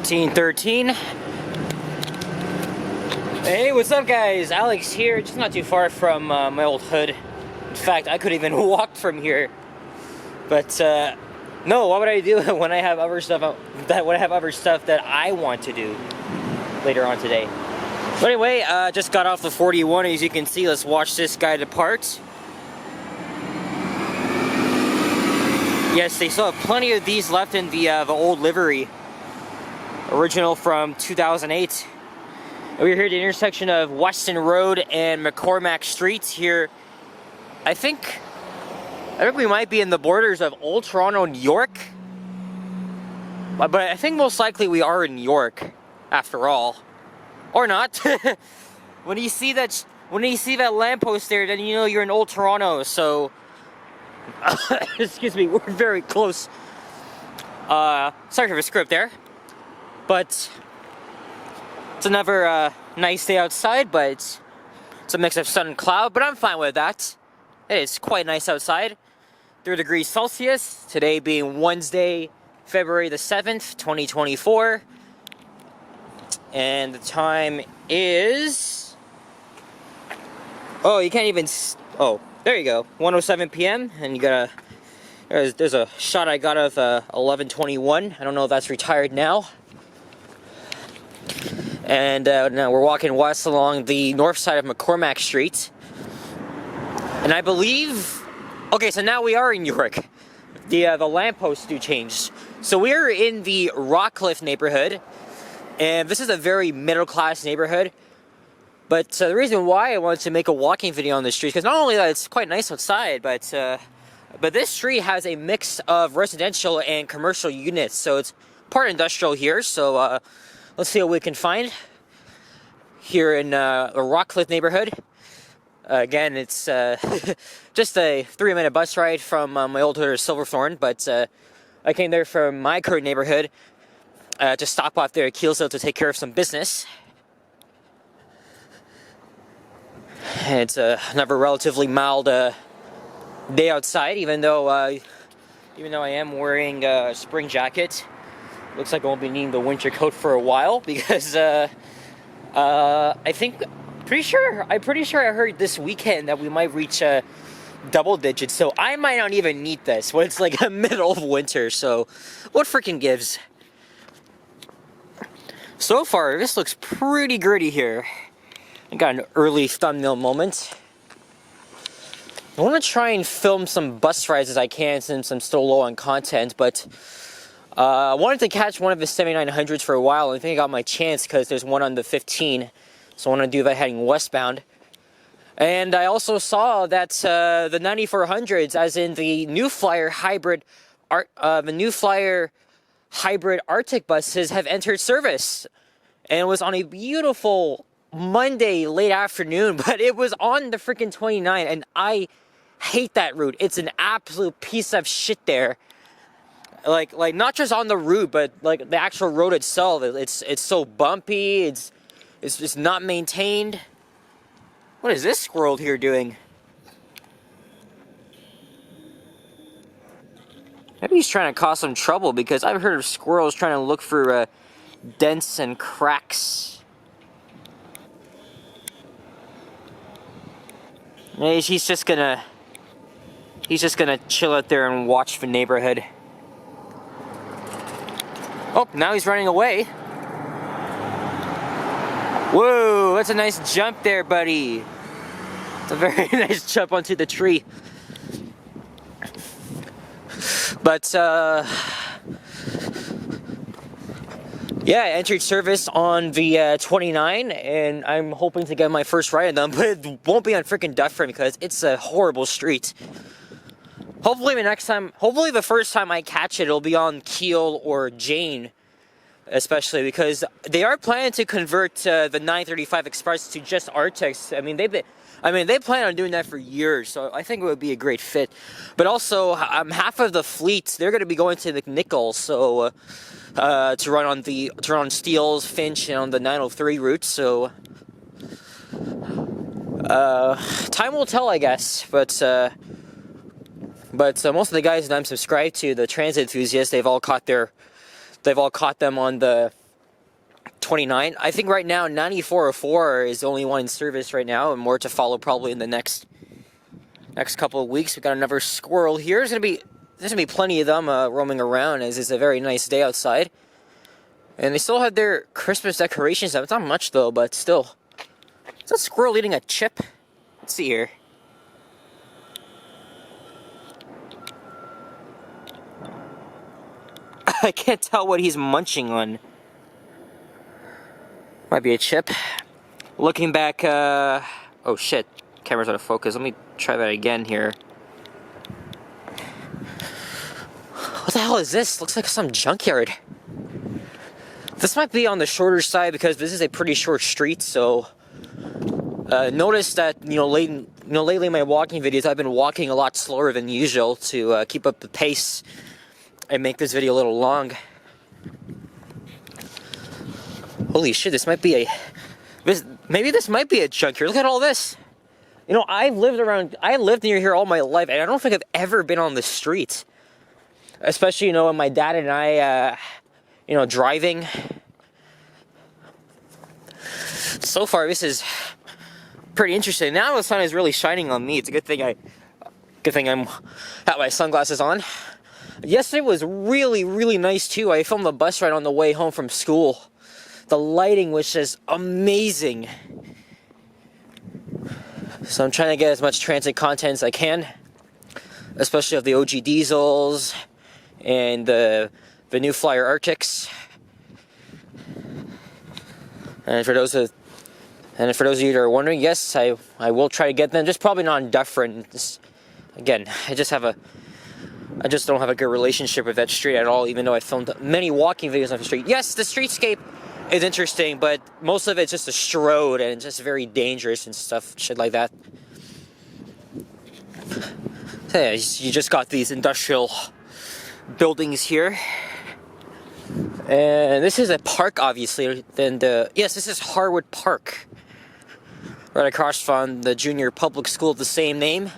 1313. Hey, what's up guys? Alex here, just not too far from my old hood. In fact, I could even walk from here. But no, what would I do when I have other stuff that I want to do later on today? But anyway, just got off the 41. As you can see, let's watch this guy depart. Yes, they still have plenty of these left in the old livery. Original from 2008. We're here at the intersection of Weston Road and McCormack Streets here. I think we might be in the borders of Old Toronto, New York. But I think most likely we are in New York, after all. Or not. When you see that lamppost there, then you know you're in Old Toronto, so excuse me, we're very close. Sorry for the script there. But it's another nice day outside, but it's a mix of sun and cloud, but I'm fine with that. It's quite nice outside. 3 degrees Celsius, today being Wednesday, February the 7th, 2024. And the time is... oh, you can't even... oh, there you go. 1:07 p.m. And you got a... there's a shot I got of 11:21. I don't know if that's retired now. And now we're walking west along the north side of McCormack Street. And I believe... okay, so now we are in New York. The lampposts do change. So we're in the Rockcliffe neighborhood. And this is a very middle-class neighborhood. But the reason why I wanted to make a walking video on this street, because not only that it's quite nice outside, but this street has a mix of residential and commercial units. So it's part industrial here. So let's see what we can find here in the Rockcliffe neighborhood. Again, it's just a 3-minute bus ride from my old hood of Silverthorne, but I came there from my current neighborhood to stop off there at Keelsville to take care of some business. And it's another relatively mild day outside, even though I am wearing a spring jacket. Looks like I won't be needing the winter coat for a while because I'm pretty sure I heard this weekend that we might reach double digits, so I might not even need this when it's like the middle of winter, so what freaking gives? So far, this looks pretty gritty here. I got an early thumbnail moment. I want to try and film some bus rides as I can since I'm still low on content, but I wanted to catch one of the 7900s for a while, and I think I got my chance because there's one on the 15, so I want to do that heading westbound. And I also saw that the 9400s, as in the New Flyer hybrid, Arctic buses have entered service. And it was on a beautiful Monday late afternoon, but it was on the freaking 29, and I hate that route. It's an absolute piece of shit there. Like not just on the route, but like the actual road itself. It's so bumpy. It's just not maintained. What is this squirrel here doing? Maybe he's trying to cause some trouble, because I've heard of squirrels trying to look for dents and cracks. He's just gonna chill out there and watch the neighborhood. Oh, now he's running away. Whoa, that's a nice jump there, buddy. It's a very nice jump onto the tree. But, yeah, I entered service on the 29, and I'm hoping to get my first ride on them, but it won't be on freaking Dufferin because it's a horrible street. Hopefully the first time I catch it, it'll be on Keel or Jane, especially because they are planning to convert the 935 Express to just Arctics. I mean, they plan on doing that for years, so I think it would be a great fit. But also, half of the fleet, they're going to be going to the Nichols, so to run on Steeles, Finch, and on the 903 route. So time will tell, I guess. But most of the guys that I'm subscribed to, the transit enthusiasts, they've all caught them on the 29. I think right now 9404 is the only one in service right now, and more to follow probably in the next couple of weeks. We got another squirrel here. There's gonna be plenty of them roaming around, as it's a very nice day outside. And they still have their Christmas decorations up. It's not much though, but still. Is that squirrel eating a chip? Let's see here. I can't tell what he's munching on. Might be a chip. Looking back, oh shit, camera's out of focus. Let me try that again here. What the hell is this? Looks like some junkyard. This might be on the shorter side because this is a pretty short street, so notice that, lately in my walking videos, I've been walking a lot slower than usual to keep up the pace and make this video a little long. Holy shit, maybe this might be a junkyard. Look at all this. I lived near here all my life, and I don't think I've ever been on the street. Especially, when my dad and I, driving. So far, this is pretty interesting. Now the sun is really shining on me. It's a good thing I'm have my sunglasses on. Yesterday was really, really nice too. I filmed the bus ride on the way home from school. The lighting was just amazing. So I'm trying to get as much transit content as I can, especially of the OG diesels and the new Flyer Arctics. And for those of you that are wondering, yes, I will try to get them. Just probably not in Dufferin. Again, I just don't have a good relationship with that street at all, even though I filmed many walking videos on the street. Yes, the streetscape is interesting, but most of it's just a road and it's just very dangerous and stuff, shit like that. So yeah, you just got these industrial buildings here. And this is a park, obviously. Yes, this is Harwood Park. Right across from the junior public school of the same name.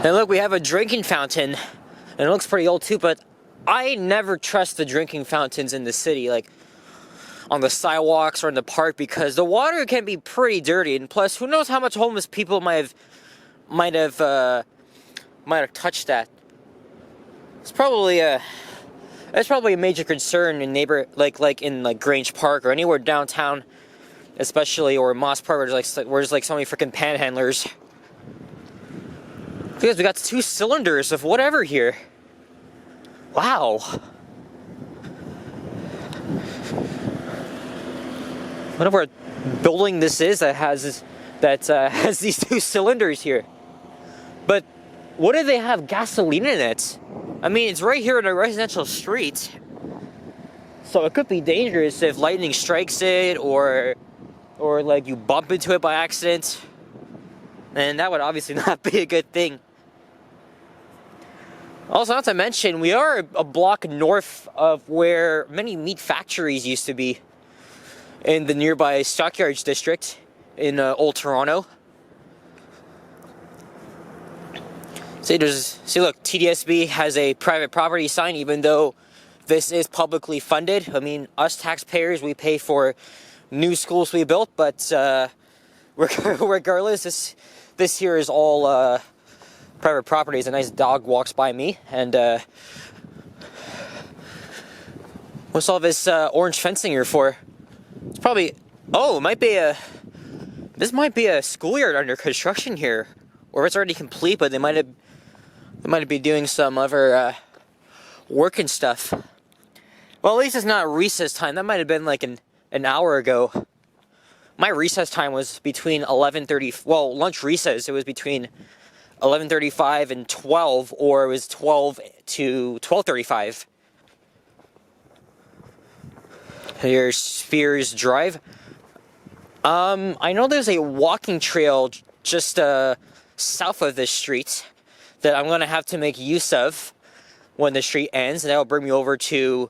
And look, we have a drinking fountain. And it looks pretty old too, but I never trust the drinking fountains in the city, like on the sidewalks or in the park, because the water can be pretty dirty. And plus, who knows how much homeless people might have touched that. It's probably a major concern in like in Grange Park or anywhere downtown, especially, or Moss Park, where there's so many freaking panhandlers. Because we got 2 cylinders of whatever here. Wow. Wonder what building this is that has these 2 cylinders here. But what do they have gasoline in it? I mean, it's right here in a residential street. So it could be dangerous if lightning strikes it or like you bump into it by accident. And that would obviously not be a good thing. Also, not to mention, we are a block north of where many meat factories used to be in the nearby Stockyards district in Old Toronto. See, look, TDSB has a private property sign, even though this is publicly funded. I mean, us taxpayers, we pay for new schools we built, but regardless, this here is all private property. A nice dog walks by me, and what's all this orange fencing here for? It's probably, this might be a schoolyard under construction here, or it's already complete, but they might be doing some other work and stuff. Well, at least it's not recess time. That might have been like an hour ago. My recess time was between 11:30. Well, lunch recess, it was between 11:35 and 12, or it was 12 to 12:35. Here's Spears Drive. I know there's a walking trail just south of this street that I'm gonna have to make use of when the street ends, and that'll bring me over to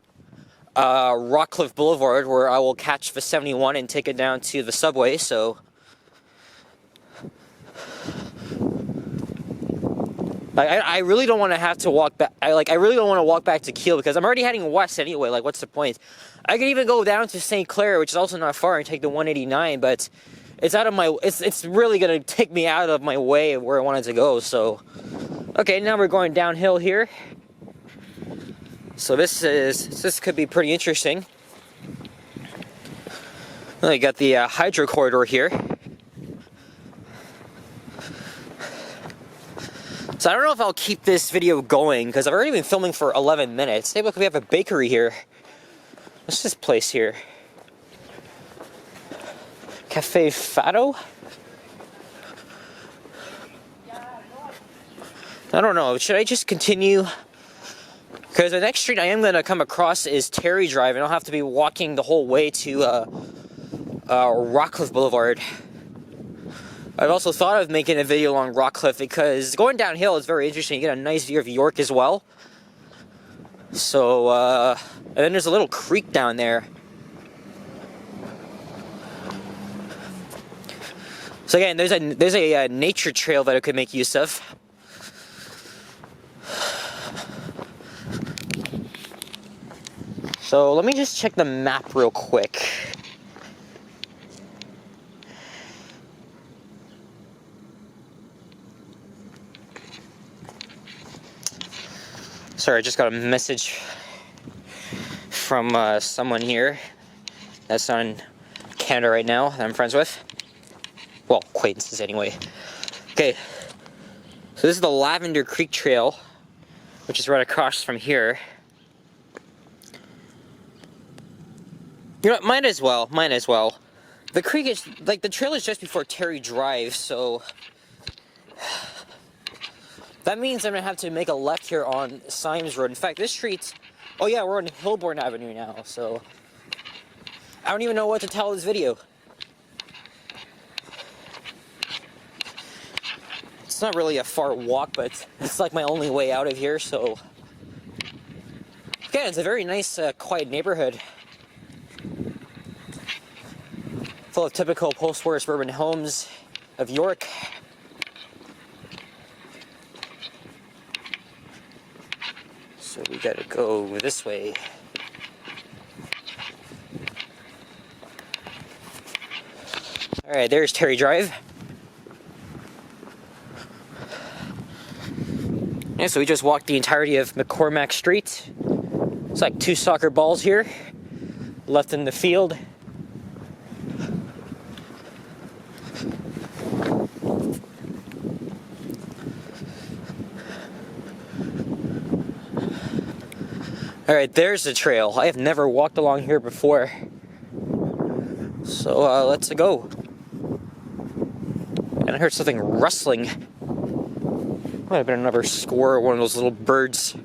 Rockcliffe Boulevard, where I will catch the 71 and take it down to the subway. So Like, I really don't want to have to walk back. I really don't want to walk back to Kiel because I'm already heading west anyway. Like, what's the point? I could even go down to St. Clair, which is also not far, and take the 189, but it's out of my. It's really gonna take me out of my way of where I wanted to go. So, okay, now we're going downhill here. So this could be pretty interesting. Well, you got the hydro corridor here. So I don't know if I'll keep this video going because I've already been filming for 11 minutes. Hey, look, we have a bakery here. What's this place here? Cafe Fado? I don't know. Should I just continue? Because the next street I am going to come across is Terry Drive, and I'll have to be walking the whole way to Rockcliffe Boulevard. I've also thought of making a video along Rockcliffe because going downhill is very interesting. You get a nice view of York as well. So, and then there's a little creek down there. So again, there's a nature trail that I could make use of. So let me just check the map real quick. Sorry, I just got a message from someone here that's on Canada right now that I'm friends with. Well, acquaintances anyway. Okay, so this is the Lavender Creek Trail, which is right across from here. You know what, might as well. The creek is, like, the trail is just before Terry Drive, so that means I'm gonna have to make a left here on Symes Road. In fact, this street, oh yeah, we're on Hilborn Avenue now, so I don't even know what to tell this video. It's not really a far walk, but it's like my only way out of here, so again, it's a very nice, quiet neighborhood. Full of typical post-war suburban homes of York. So we gotta go this way. Alright, there's Terry Drive. Yeah, so we just walked the entirety of McCormack Street. It's like 2 soccer balls here, left in the field. Alright, there's the trail. I have never walked along here before. So, let's go. And I heard something rustling. Might have been another squirrel or one of those little birds.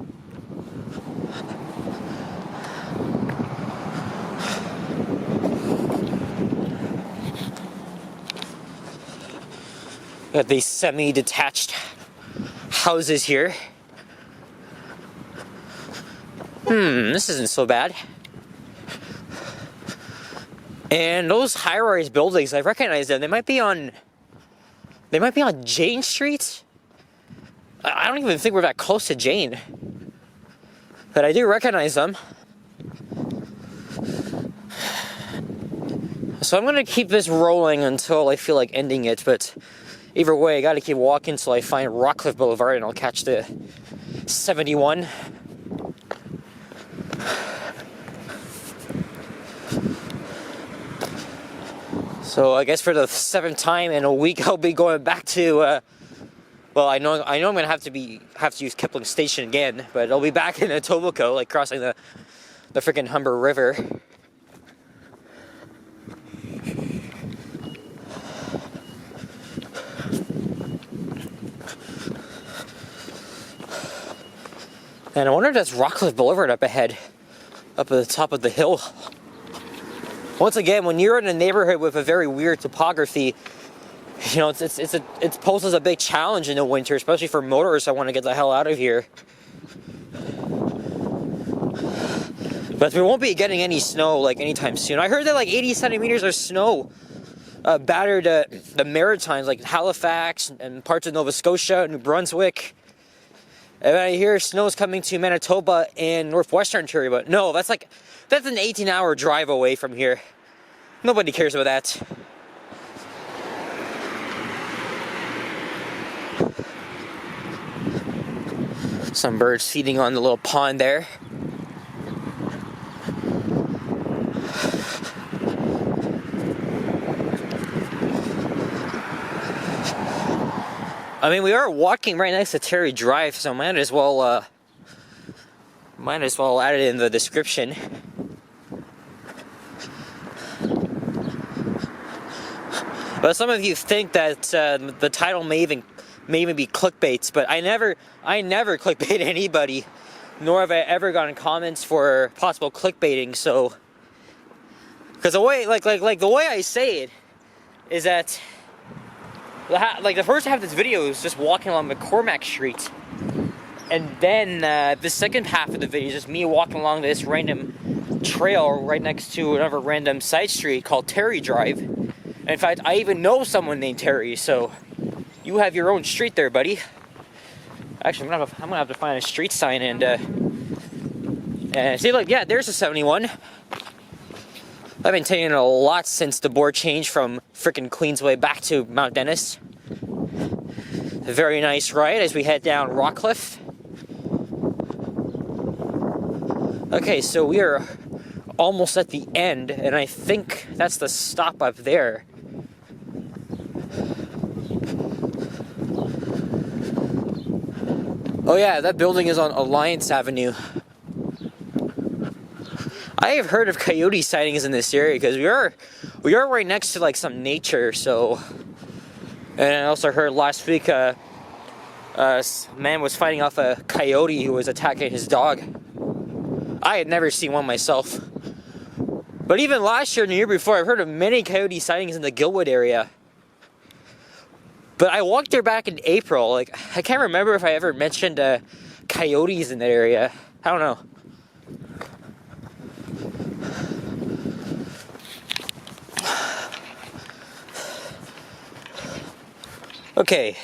Got these semi-detached houses here. This isn't so bad. And those high-rise buildings, I recognize them. They might be on Jane Street. I don't even think we're that close to Jane, but I do recognize them. So I'm gonna keep this rolling until I feel like ending it, but either way, I gotta keep walking until I find Rockcliffe Boulevard and I'll catch the 71. So I guess for the 7th time in a week, I'll be going back to, well, I know I'm gonna have to use Kipling Station again, but I'll be back in Etobicoke, like crossing the freaking Humber River. And I wonder if that's Rockcliffe Boulevard up ahead, up at the top of the hill. Once again, when you're in a neighborhood with a very weird topography, you know, it poses a big challenge in the winter, especially for motorists that want to get the hell out of here. But we won't be getting any snow like anytime soon. I heard that like 80 centimeters of snow battered the Maritimes, like Halifax and parts of Nova Scotia, New Brunswick. And I hear snow's coming to Manitoba and northwestern Ontario, but no, that's an 18-hour drive away from here. Nobody cares about that. Some birds feeding on the little pond there. I mean, we are walking right next to Terry Drive, so might as well add it in the description. But some of you think that the title may even be clickbait, but I never clickbait anybody, nor have I ever gotten comments for possible clickbaiting. So, because the way, like the way I say it, is that the first half of this video is just walking along McCormack Street, and then the second half of the video is just me walking along this random trail right next to another random side street called Terry Drive. And in fact, I even know someone named Terry, so you have your own street there, buddy. Actually, I'm gonna have to find a street sign and see. Look, yeah, there's a 71. I've been taking a lot since the board changed from frickin' Queensway back to Mount Dennis. A very nice ride as we head down Rockcliffe. Okay, so we are almost at the end, and I think that's the stop up there. Oh yeah, that building is on Alliance Avenue. I have heard of coyote sightings in this area because we are right next to like some nature. So, and I also heard last week a man was fighting off a coyote who was attacking his dog. I had never seen one myself, but even last year and the year before, I've heard of many coyote sightings in the Gilwood area. But I walked there back in April. Like, I can't remember if I ever mentioned coyotes in that area. I don't know. Okay,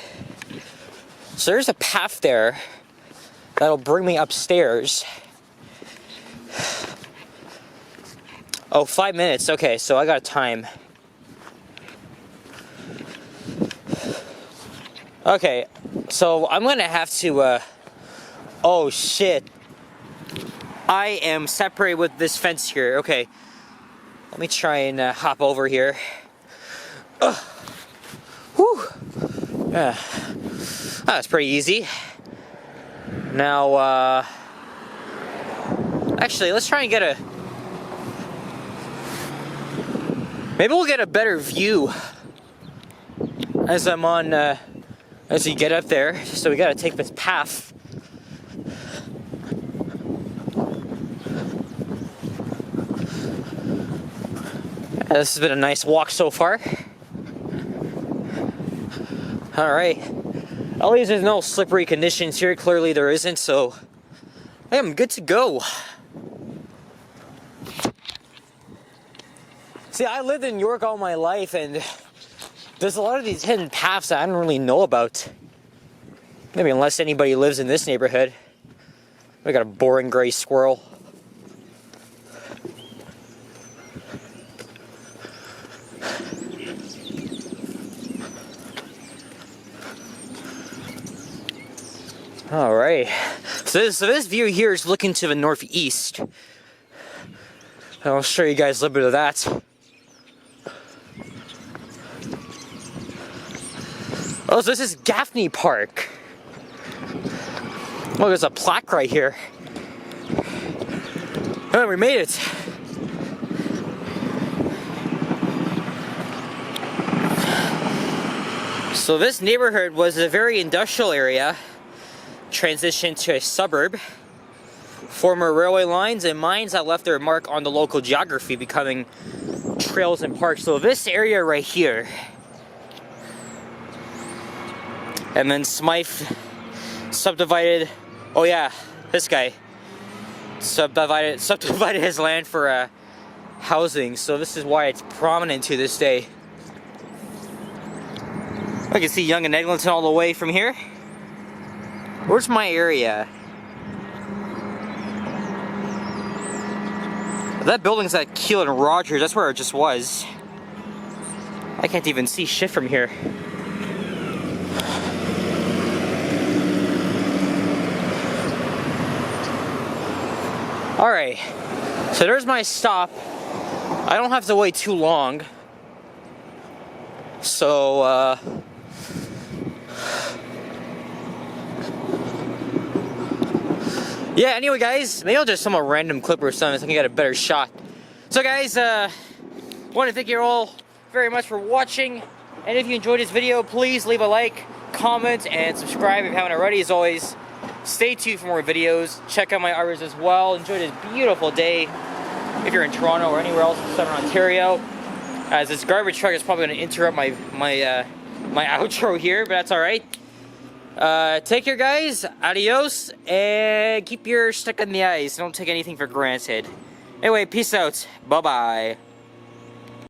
so there's a path there that'll bring me upstairs. Oh, 5 minutes. Okay, so I got time. Okay, so I'm gonna have to, oh shit. I am separated with this fence here. Okay, let me try and hop over here. Whew. That's pretty easy. Now, actually, let's try and get maybe we'll get a better view as I'm on, as you get up there. So we gotta take this path. This has been a nice walk so far. Alright. At least there's no slippery conditions here. Clearly there isn't, so I am good to go. See, I lived in York all my life, and there's a lot of these hidden paths that I don't really know about. Maybe unless anybody lives in this neighborhood. We got a boring gray squirrel. Alright, so this view here is looking to the northeast. I'll show you guys a little bit of that. Oh, so this is Gaffney Park. Oh, there's a plaque right here. Oh, we made it. So this neighborhood was a very industrial area, transitioned to a suburb. Former railway lines and mines that left their mark on the local geography, becoming trails and parks. So this area right here, and then Smythe subdivided, oh yeah, this guy subdivided his land for housing. So this is why it's prominent to this day. I can see Yonge and Eglinton all the way from here. Where's my area? That building's at Keel and Rogers. That's where it just was. I can't even see shit from here. Alright, so there's my stop. I don't have to wait too long. So, yeah, anyway guys, maybe I'll just film a random clip or something so I can get a better shot. So guys, want to thank you all very much for watching. And if you enjoyed this video, please leave a like, comment, and subscribe if you haven't already. As always, stay tuned for more videos. Check out my others as well. Enjoy this beautiful day if you're in Toronto or anywhere else in Southern Ontario. As this garbage truck is probably going to interrupt my outro here, but that's alright. Take care guys, adios, and keep your stick in the ice. Don't take anything for granted. Anyway, peace out. Bye-bye.